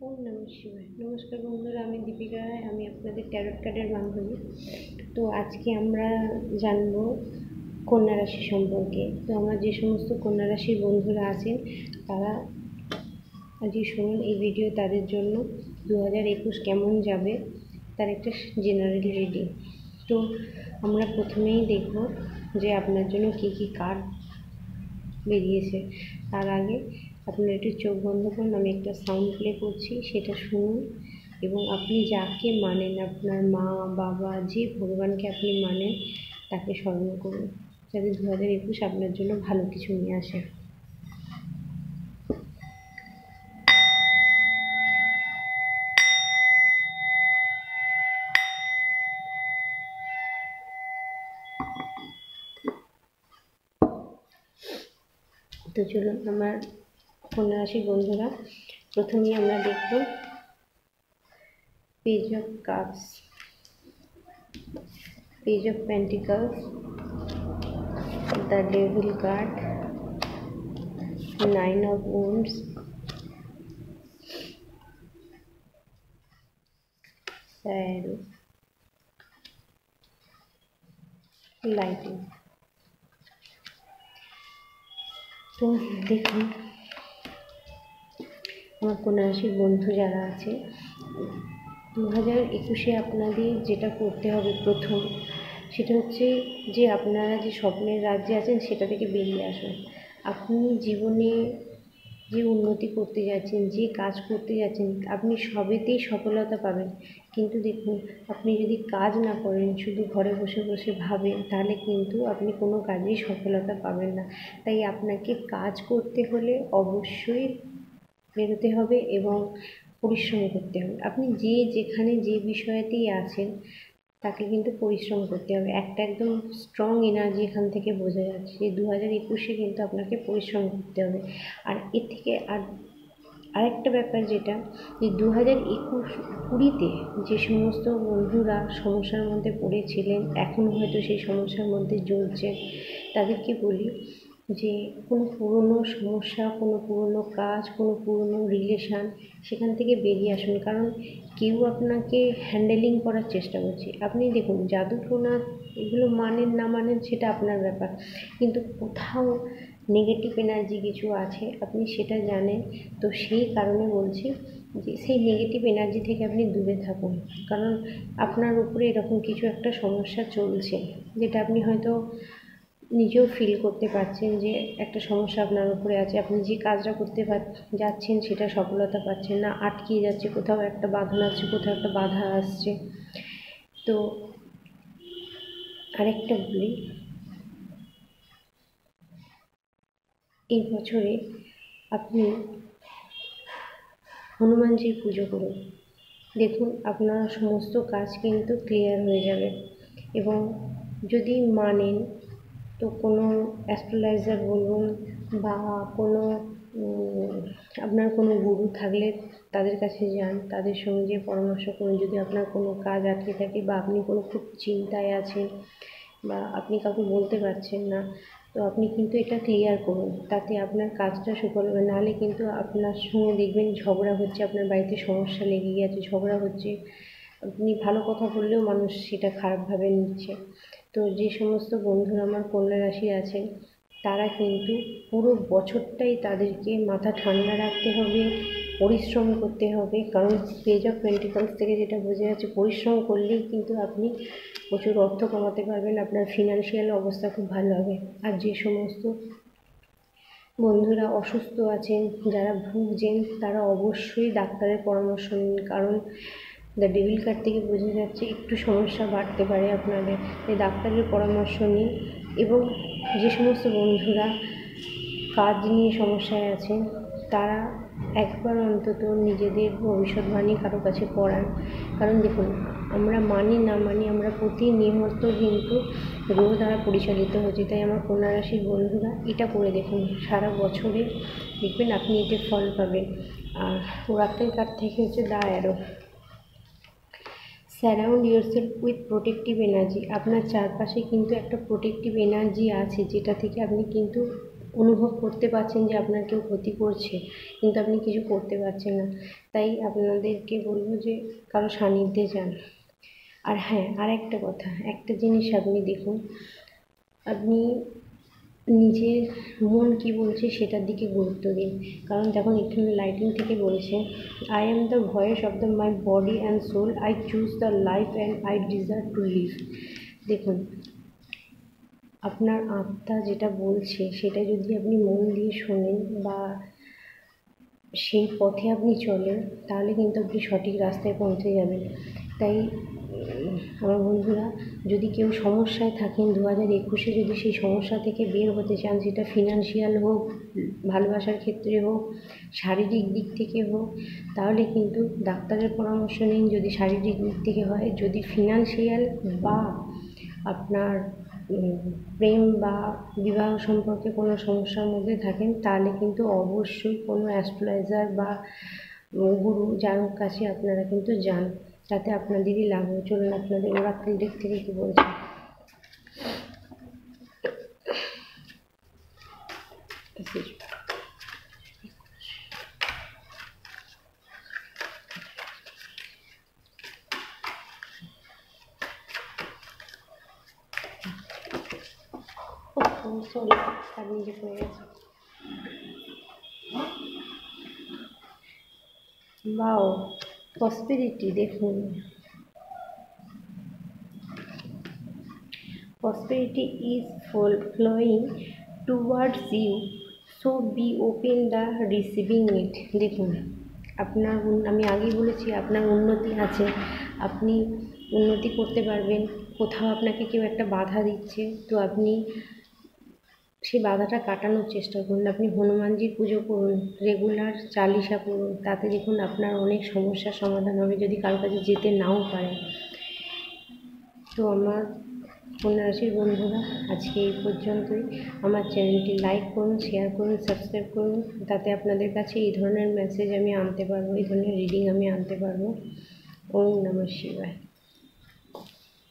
ওম নমঃ শিবায়। নমস্কার বন্ধুরা, আমি দীপিকা রায়, আমি আপনাদের ট্যারট কার্ডের বান্ধবী। তো আজকে আমরা জানবো কন্যা রাশি সম্পর্কে। তো আমার যে সমস্ত কন্যা রাশির বন্ধুরা আছেন তারা আজকে শুনুন এই ভিডিও তাদের জন্য 2021 কেমন যাবে তার একটা জেনারেল রিডিং। তো আমরা প্রথমেই দেখব যে আপনার জন্য কী কী কার্ড বেরিয়েছে। তার আগে আপনারা একটু চোখ বন্ধ করুন, আমি একটা সাউন্ড প্লে করছি, সেটা শুনুন এবং আপনি যাকে মানেন, আপনার মা বাবা যে ভগবানকে আপনি মানেন তাকে স্মরণ করুন, যাতে 2021 আপনার জন্য ভালো কিছু নিয়ে আসে। তো চলুন আমার কন্যা রাশির বন্ধুরা, প্রথমেই আমরা দেখব page of cups, page of pentacles, the devil card, 9 of wands, shadow, lighting। তো দেখুন আমার কন্যা রাশির বন্ধু যারা আছে, 2021 আপনাদের যেটা করতে হবে প্রথম, সেটা হচ্ছে যে আপনারা যে স্বপ্নের রাজ্যে আছেন সেটা থেকে বেরিয়ে আসুন। আপনি জীবনে যে উন্নতি করতে যাচ্ছেন, যে কাজ করতে যাচ্ছেন, আপনি সবেতেই সফলতা পাবেন। কিন্তু দেখুন, আপনি যদি কাজ না করেন, শুধু ঘরে বসে বসে ভাবেন, তাহলে কিন্তু আপনি কোনো কাজেই সফলতা পাবেন না। তাই আপনাকে কাজ করতে হলে অবশ্যই বেরোতে হবে এবং পরিশ্রম করতে হবে। আপনি যেখানে যে বিষয়তেই আছেন তাকে কিন্তু পরিশ্রম করতে হবে। একটা একদম স্ট্রং এনার্জি এখান থেকে বোঝা যাচ্ছে যে 2021 কিন্তু আপনাকে পরিশ্রম করতে হবে। আর এর থেকে আরেকটা ব্যাপার যেটা, যে 2020 যে সমস্ত বন্ধুরা সমস্যার মধ্যে পড়েছিলেন, এখন হয়তো সেই সমস্যার মধ্যে জ্বলছেন, তাদেরকে বলি যে কোনো পুরনো সমস্যা, কোনো পুরনো কাজ, কোনো পুরনো রিলেশান, সেখান থেকে বেরিয়ে আসুন। কারণ কেউ আপনাকে হ্যান্ডেলিং করার চেষ্টা করছে। আপনি দেখুন, জাদু টোনা এগুলো মানেন না মানেন সেটা আপনার ব্যাপার, কিন্তু কোথাও নেগেটিভ এনার্জি কিছু আছে, আপনি সেটা জানেন। তো সেই কারণে বলছি যে সেই নেগেটিভ এনার্জি থেকে আপনি দূরে থাকুন। কারণ আপনার উপরে এরকম কিছু একটা সমস্যা চলছে, যেটা আপনি হয়তো নিজেও ফিল করতে পারছেন যে একটা সমস্যা আপনার উপরে আছে। আপনি যে কাজটা করতে যাচ্ছেন সেটা সফলতা পাচ্ছেন না, আটকে যাচ্ছে, কোথাও একটা বাঁধন আছে, কোথাও একটা বাধা আসছে। তো আরেকটা বলি, এই বছরে আপনি হনুমানজির পুজো করুন। দেখুন আপনার সমস্ত কাজ কিন্তু ক্লিয়ার হয়ে যাবে। এবং যদি মানেন তো কোনো অ্যাস্ট্রোলজার বলুন বা কোনো আপনার কোনো গুরু থাকলে তাদের কাছে যান, তাদের সঙ্গে পরামর্শ করুন। যদি আপনার কোনো কাজ আটকে থাকে বা আপনি কোনো খুব চিন্তায় আছেন বা আপনি কাউকে বলতে পারছেন না, তো আপনি কিন্তু এটা ক্লিয়ার করুন, তাতে আপনার কাজটা সুফল হবে। নাহলে কিন্তু আপনার সঙ্গে দেখবেন ঝগড়া হচ্ছে, আপনার বাড়িতে সমস্যা লেগে গেছে, ঝগড়া হচ্ছে, আপনি ভালো কথা বললেও মানুষ সেটা খারাপভাবে নিচ্ছে। তো যে সমস্ত বন্ধুরা আমার কন্যা রাশি আছেন, তারা কিন্তু পুরো বছরটাই তাদেরকে মাথা ঠান্ডা রাখতে হবে, পরিশ্রম করতে হবে। কারণ পেজ অফ পেন্টিকলস থেকে যেটা বোঝা যাচ্ছে, পরিশ্রম করলেই কিন্তু আপনি প্রচুর অর্থ কমাতে পারবেন, আপনার ফিনান্সিয়াল অবস্থা খুব ভালো হবে। আর যে সমস্ত বন্ধুরা অসুস্থ আছেন, যারা ভুগছেন, তারা অবশ্যই ডাক্তারের পরামর্শ নিন। কারণ দ্য ডেভিল কার্ড থেকে বোঝা যাচ্ছে একটু সমস্যা বাড়তে পারে আপনাদের, তাই ডাক্তারের পরামর্শ নিন। এবং যে সমস্ত বন্ধুরা কাজ নিয়ে সমস্যায় আছেন, তারা একবার অন্তত নিজেদের ভবিষ্যৎবাণী কারো কাছে পড়ান। কারণ দেখুন, আমরা মানি না মানি, আমরা প্রতিনিয়ত কিন্তু গ্রহ দ্বারা পরিচালিত হচ্ছে। তাই আমার কন্যা রাশির বন্ধুরা এটা করে দেখুন, সারা বছরে দেখবেন আপনি এতে ফল পাবেন। আর ওরাকেল কার্ড থেকে হচ্ছে the arrow, surround yourself with protective energy. আপনার চারপাশে কিন্তু একটা প্রোটেক্টিভ এনার্জি আছে, যেটা থেকে আপনি কিন্তু অনুভব করতে পারছেন যে আপনার কেউ ক্ষতি করছে, কিন্তু আপনি কিছু করতে পারছেন না। তাই আপনাদেরকে বলবো যে কারো সান্নিধ্যে যান। আর হ্যাঁ, আর একটা কথা, একটা জিনিস আপনি দেখুন, আপনি নিজের মন কী বলছে সেটার দিকে গুরুত্ব দিন। কারণ দেখুন এখানে লাইটিং থেকে বলছে, I am the voice of the my body and soul, I choose the life and I deserve to live. দেখুন, আপনার আত্মা যেটা বলছে সেটা যদি আপনি মন দিয়ে শোনেন বা সেই পথে আপনি চলেন, তাহলে কিন্তু আপনি সঠিক রাস্তায় পৌঁছে যাবেন। তাই আমার বন্ধুরা, যদি কেউ সমস্যায় থাকেন 2021-এ, যদি সেই সমস্যা থেকে বের হতে চান, সেটা ফিনান্সিয়াল হোক, ভালোবাসার ক্ষেত্রে হোক, শারীরিক দিক থেকে হোক, তাহলে কিন্তু ডাক্তারের পরামর্শ নিন। যদি শারীরিক দিক থেকে হয়, যদি ফিনান্সিয়াল বা আপনার প্রেম বা বিবাহ সম্পর্কে কোনো সমস্যার মধ্যে থাকেন, তাহলে কিন্তু অবশ্যই কোনো অ্যাস্ট্রোলজার বা গুরু যার কাছে আপনারা কিন্তু যান, তাতে আপনাদেরই লাভ হবে। চলুন আপনাদের ওরাকেল ডেক থেকে কী বলছে। সরি, তার নিজে পড়ে গেছে। বাও, প্রসপেরিটি দেখুন, prosperity is flowing towards you, so be open the receiving it। দেখুন, আপনার আমি আগেই বলেছি আপনার উন্নতি আছে, আপনি উন্নতি করতে পারবেন। কোথাও আপনাকে কেউ একটা বাধা দিচ্ছে, তো আপনি সেই বাধাটা কাটানোর চেষ্টা করুন। আপনি হনুমানজির পুজো করুন, রেগুলার চালিশা করুন, তাতে দেখুন আপনার অনেক সমস্যার সমাধান হবে, যদি কারো কাছে যেতে নাও পারেন। তো আমার কন্যা রাশির বন্ধুরা, আজকে এই পর্যন্তই। আমার চ্যানেলটি লাইক করুন, শেয়ার করুন, সাবস্ক্রাইব করুন, তাতে আপনাদের কাছে এই ধরনের মেসেজ আমি আনতে পারবো, এই ধরনের রিডিং আমি আনতে পারবো। ওম নমঃ শিবায়।